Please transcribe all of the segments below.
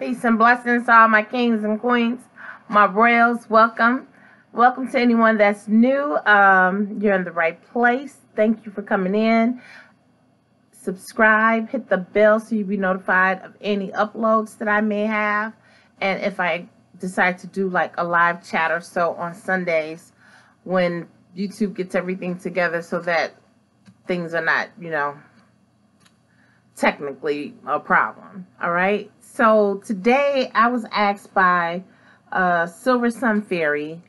Peace and blessings to all my kings and queens, my royals. Welcome. Welcome to anyone that's new. You're in the right place. Thank you for coming in. Subscribe, hit the bell so you'll be notified of any uploads that I may have. And if I decide to do like a live chat or so on Sundays when YouTube gets everything together so that things are not, technically a problem. All right. So today I was asked by Silver Sun Fairy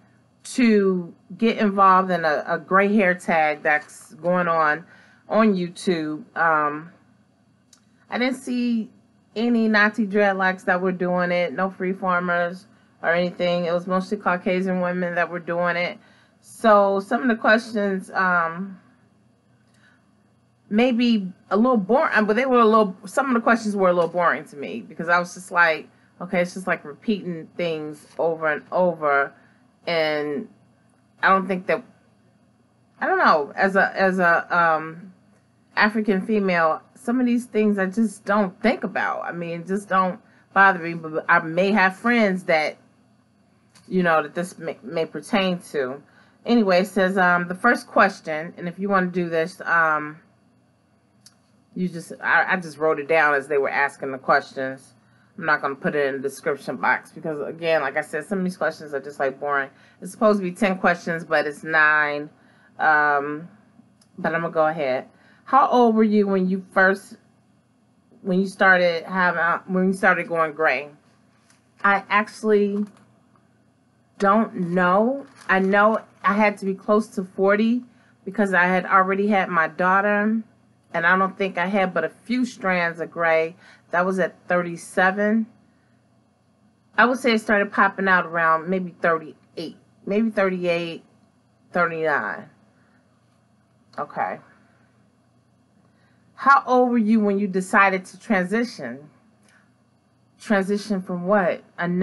to get involved in a gray hair tag that's going on YouTube. I didn't see any Natty Dreadlocks that were doing it. No freeformers or anything. It was mostly Caucasian women that were doing it. So some of the questions maybe a little boring, but some of the questions were a little boring to me because I was just like, okay, it's just like repeating things over and over, and I don't think that, I don't know, as a African female, some of these things I just don't think about. I mean, just don't bother me, but I may have friends that, that this may pertain to. Anyway, it says, the first question, and if you want to do this, I just wrote it down as they were asking the questions. I'm not going to put it in the description box because, again, like I said, some of these questions are just like boring. It's supposed to be 10 questions, but it's 9. But I'm going to go ahead. How old were you when you started going gray? I actually don't know. I know I had to be close to 40 because I had already had my daughter. And I don't think I had but a few strands of gray. That was at 37. I would say it started popping out around maybe 38. Maybe 38, 39. Okay. How old were you when you decided to transition? Transition from what? When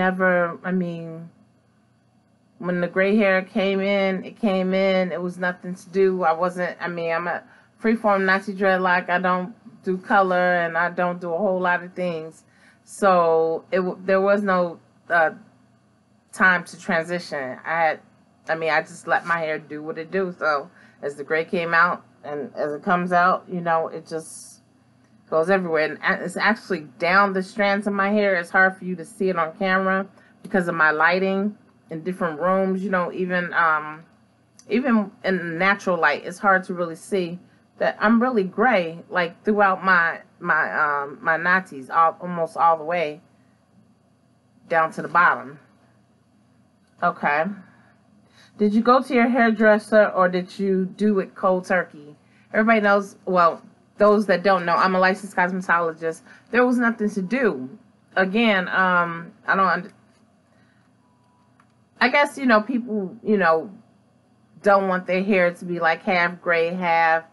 the gray hair came in, it came in. It was nothing to do. I'm a freeform Natty dreadlock. I don't do color and I don't do a whole lot of things. So there was no time to transition. I just let my hair do what it do. So as the gray came out and as it comes out, it just goes everywhere. And it's actually down the strands of my hair. It's hard for you to see it on camera because of my lighting in different rooms. Even in natural light, it's hard to really see that I'm really gray, like throughout my natties, almost all the way down to the bottom. Okay. Did you go to your hairdresser or did you do it cold turkey? Everybody knows, well, those that don't know, I'm a licensed cosmetologist. There was nothing to do. Again, I guess, people, don't want their hair to be like half gray, half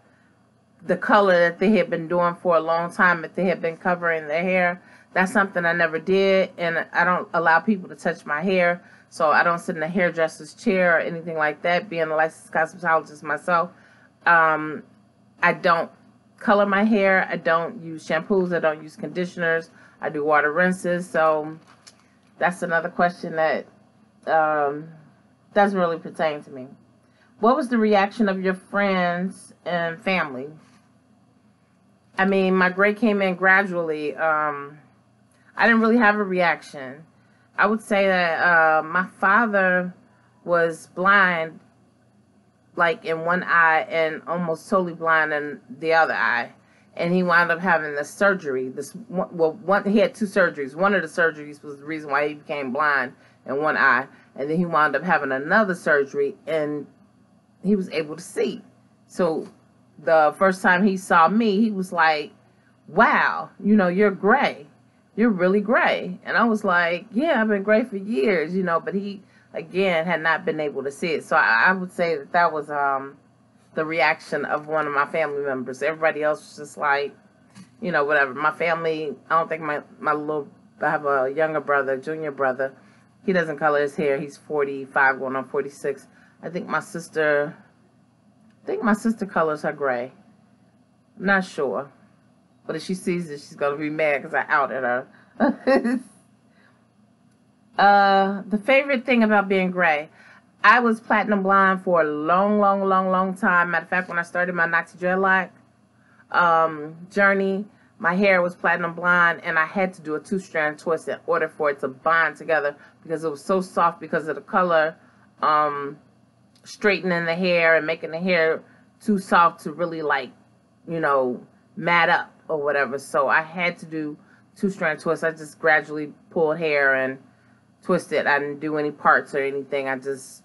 the color that they had been doing for a long time, if they had been covering their hair. That's something I never did, and I don't allow people to touch my hair, so I don't sit in a hairdresser's chair or anything like that. Being a licensed cosmetologist myself, I don't color my hair, I don't use shampoos, I don't use conditioners, I do water rinses. So that's another question that doesn't really pertain to me. What was the reaction of your friends and family? My gray came in gradually. I didn't really have a reaction. I would say that my father was blind, like in one eye, and almost totally blind in the other eye. And he wound up having the surgery. He had 2 surgeries. One of the surgeries was the reason why he became blind in one eye. And then he wound up having another surgery, and he was able to see. So the first time he saw me, he was like, wow, you're gray. You're really gray. And I was like, yeah, I've been gray for years, but he, again, had not been able to see it. So I would say that was the reaction of one of my family members. Everybody else was just like, whatever. My family, I don't think I have a younger brother, junior brother. He doesn't color his hair. He's 45 going on 46. I think my sister colors her gray. I'm not sure. But if she sees it, she's going to be mad because I outed her. The favorite thing about being gray. I was platinum blonde for a long, long, long, long time. Matter of fact, when I started my Natty dreadlock journey, my hair was platinum blonde, and I had to do a 2-strand twist in order for it to bond together because it was so soft because of the color, straightening the hair and making the hair too soft to really, like, you know, mat up or whatever. So I had to do 2-strand twists. I just gradually pulled hair and twisted. I didn't do any parts or anything. I just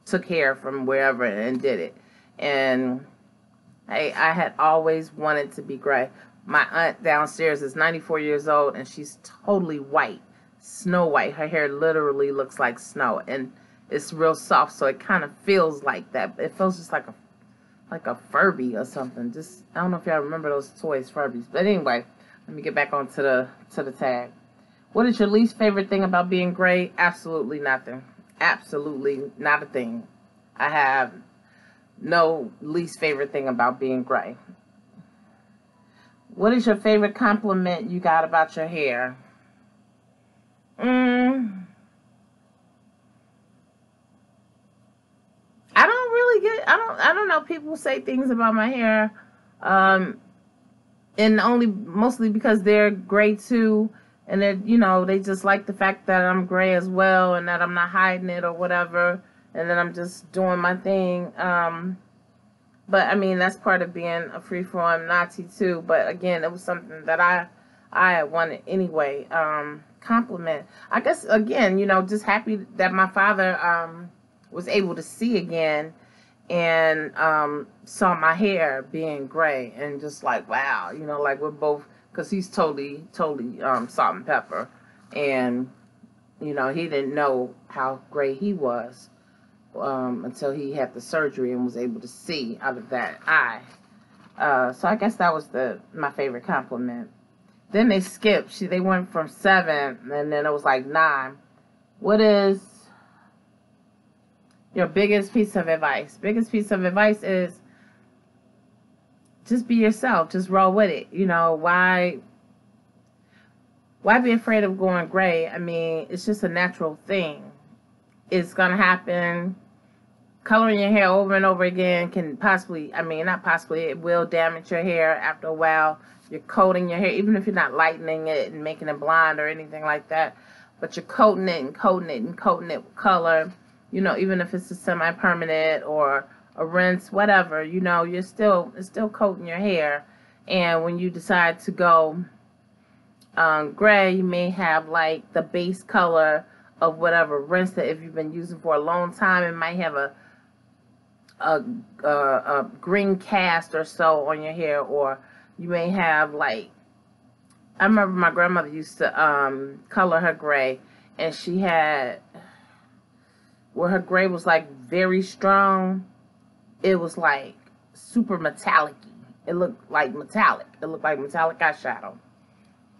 took hair from wherever and did it. And I had always wanted to be gray. My aunt downstairs is 94 years old, and she's totally white, snow white. Her hair literally looks like snow, and it's real soft, so it kind of feels like that. It feels just like a Furby or something. Just, I don't know if y'all remember those toys, Furbies. But anyway, let me get back onto the tag. What is your least favorite thing about being gray? Absolutely nothing. Absolutely not a thing. I have no least favorite thing about being gray. What is your favorite compliment you got about your hair? I don't really get, I don't know. People say things about my hair, and mostly because they're gray too. And that, you know, they just like the fact that I'm gray as well and that I'm not hiding it or whatever. And that I'm just doing my thing. But, I mean, that's part of being a freeform Natty too. But, again, it was something that I wanted anyway. Compliment. I guess, again, you know, just happy that my father was able to see again and saw my hair being gray. And just like, wow, you know, like we're both... Because he's totally salt and pepper. And, you know, he didn't know how gray he was until he had the surgery and was able to see out of that eye. So I guess that was my favorite compliment. Then they skipped. They went from 7, and then it was like 9. What is your biggest piece of advice? Biggest piece of advice is just be yourself. Just roll with it. You know, why be afraid of going gray? I mean, it's just a natural thing. It's going to happen. Coloring your hair over and over again can possibly, I mean, not possibly, it will damage your hair after a while. You're coating your hair, even if you're not lightening it and making it blonde or anything like that. But you're coating it and coating it and coating it with color. You know, even if it's a semi-permanent or a rinse, whatever, you know, it's still coating your hair. And when you decide to go gray, you may have like the base color of whatever rinse that if you've been using for a long time, it might have a green cast or so on your hair, or you may have like, I remember my grandmother used to color her gray, and she had, where her gray was like very strong, it was like super metallic-y. It looked like metallic. It looked like metallic eyeshadow.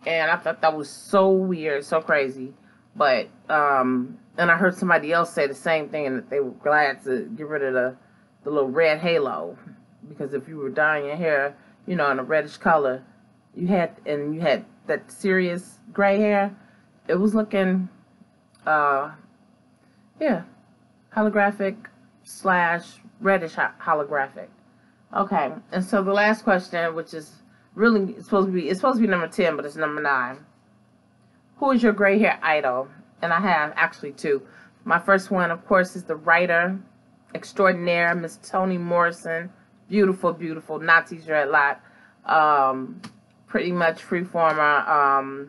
And I thought that was so weird, so crazy. But, and I heard somebody else say the same thing, and that they were glad to get rid of the little red halo. Because if you were dyeing your hair, you know, in a reddish color, you had that serious gray hair, it was looking, yeah, holographic / reddish holographic. Okay, and so the last question, which is really it's supposed to be number 10, but it's number 9. Who is your gray hair idol? And I have actually 2. My first one, of course, is the writer extraordinaire, Miss Toni Morrison. Beautiful, beautiful Natty dreadlock. Pretty much freeformer.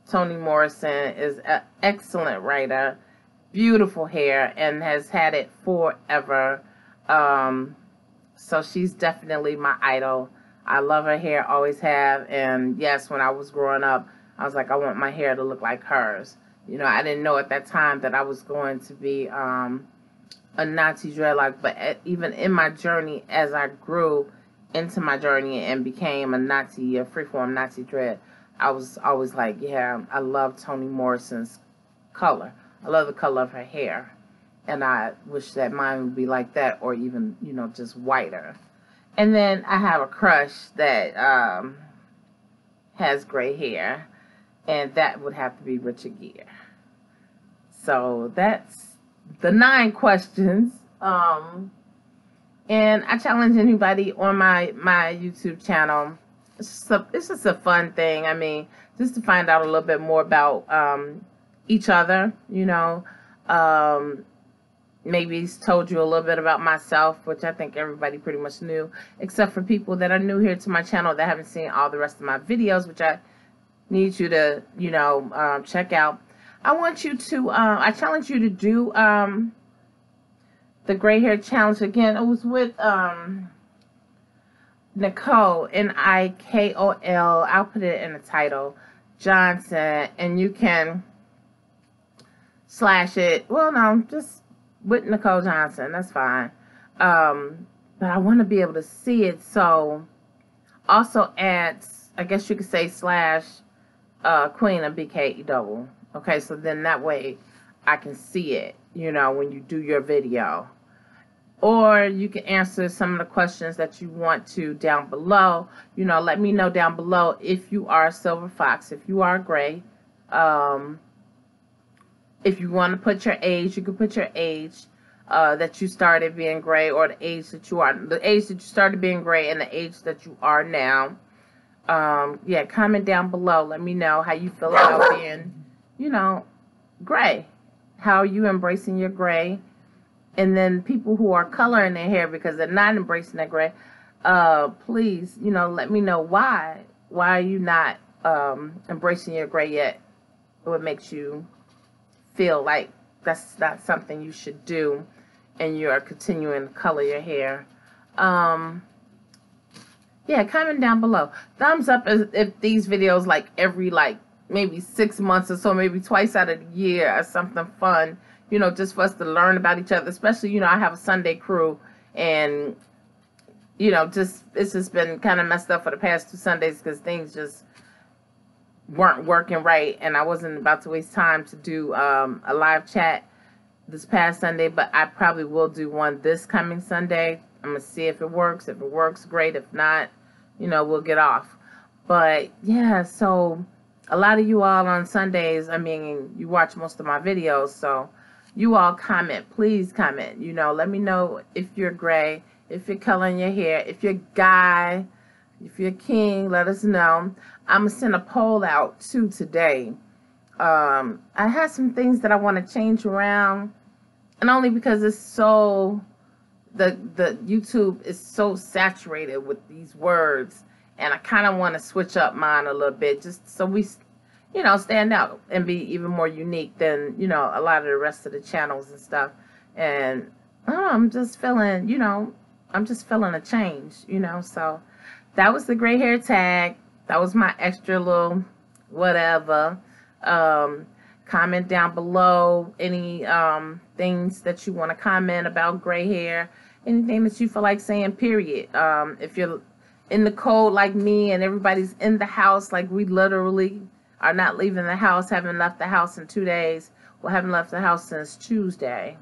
Toni Morrison is an excellent writer. Beautiful hair and has had it forever. So she's definitely my idol. I love her hair, always have. And yes, when I was growing up, I was like, I want my hair to look like hers. You know, I didn't know at that time that I was going to be a Natty dreadlock. But even in my journey, as I grew into my journey and became a freeform Natty dread, I was always like, yeah, I love Toni Morrison's color. I love the color of her hair. And I wish that mine would be like that, or even, you know, just whiter. And then I have a crush that has gray hair, and that would have to be Richard Gere. So that's the 9 questions. And I challenge anybody on my YouTube channel. It's just a fun thing. I mean, just to find out a little bit more about each other, you know. Maybe he's told you a little bit about myself, which I think everybody pretty much knew, except for people that are new here to my channel that haven't seen all the rest of my videos, which I need you to, you know, check out. I want you to, I challenge you to do the gray hair challenge again. It was with Nikol, Nikol. I'll put it in the title, Johnson, and you can slash it. Well, no, just with Nikol Johnson. That's fine. But I want to be able to see it. So also add, I guess you could say slash Queen of BK double. Okay, so then that way I can see it, you know, when you do your video. Or you can answer some of the questions that you want to down below. You know, let me know down below if you are a silver fox, if you are gray. If you want to put your age, you can put your age that you started being gray, or the age that you are, the age that you started being gray and the age that you are now. Yeah, comment down below. Let me know how you feel about being, you know, gray. How are you embracing your gray? And then people who are coloring their hair because they're not embracing their gray, please, you know, let me know why. Why are you not embracing your gray yet? What makes you feel like that's not something you should do and you are continuing to color your hair? Yeah, comment down below. Thumbs up if these videos, like every maybe 6 months or so, maybe twice out of the year, are something fun, you know, just for us to learn about each other. Especially, you know, I have a Sunday crew, and, you know, it's just been kind of messed up for the past 2 Sundays because things just weren't working right, and I wasn't about to waste time to do a live chat this past Sunday, but I probably will do one this coming Sunday. I'm going to see if it works. If it works, great. If not, you know, we'll get off. But, yeah, so a lot of you all on Sundays, I mean, you watch most of my videos, so you all comment. Please comment. You know, let me know if you're gray, if you're coloring your hair, if you're guy, if you're king, let us know. I'm going to send a poll out, too, today. I had some things that I want to change around, and only because it's so... The YouTube is so saturated with these words, and I kind of want to switch up mine a little bit, just so we, you know, stand out and be even more unique than, you know, a lot of the rest of the channels and stuff. And I'm just feeling, you know, I'm just feeling a change, you know. So that was the gray hair tag. That was my extra little whatever. Comment down below any things that you want to comment about gray hair. Anything that you feel like saying, period. If you're in the cold like me and everybody's in the house, like we literally are not leaving the house, haven't left the house in 2 days. Well, haven't left the house since Tuesday.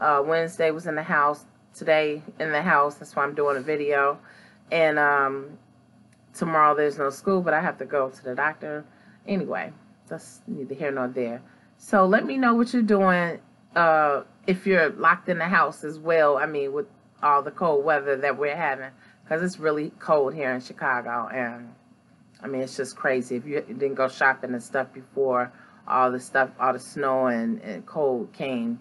Wednesday was in the house. Today in the house. That's why I'm doing a video. And tomorrow there's no school, but I have to go to the doctor. Anyway, that's neither here nor there. So let me know what you're doing. If you're locked in the house as well, I mean, with all the cold weather that we're having, because it's really cold here in Chicago, and I mean, it's just crazy. If you didn't go shopping and stuff before all the snow and cold came,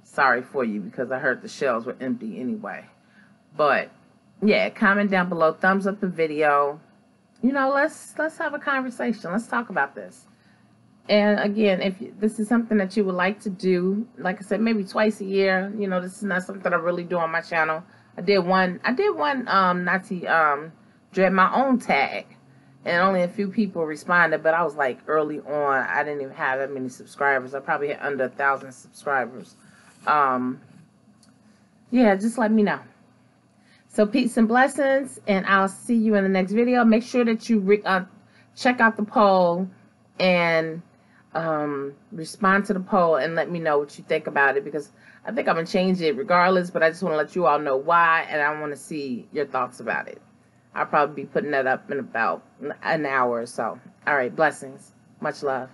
sorry for you, because I heard the shelves were empty anyway. But yeah, comment down below, thumbs up the video. You know, let's have a conversation. Let's talk about this. And again, if this is something that you would like to do, like I said, maybe twice a year, you know, this is not something I really do on my channel. I did one Natty dread my own tag, and only a few people responded, but I was like early on, I didn't even have that many subscribers. I probably had under 1,000 subscribers. Yeah, just let me know. So peace and blessings, and I'll see you in the next video. Make sure that you check out the poll and respond to the poll and let me know what you think about it, because I think I'm going to change it regardless, but I just want to let you all know why, and I want to see your thoughts about it. I'll probably be putting that up in about an hour or so. All right, blessings. Much love.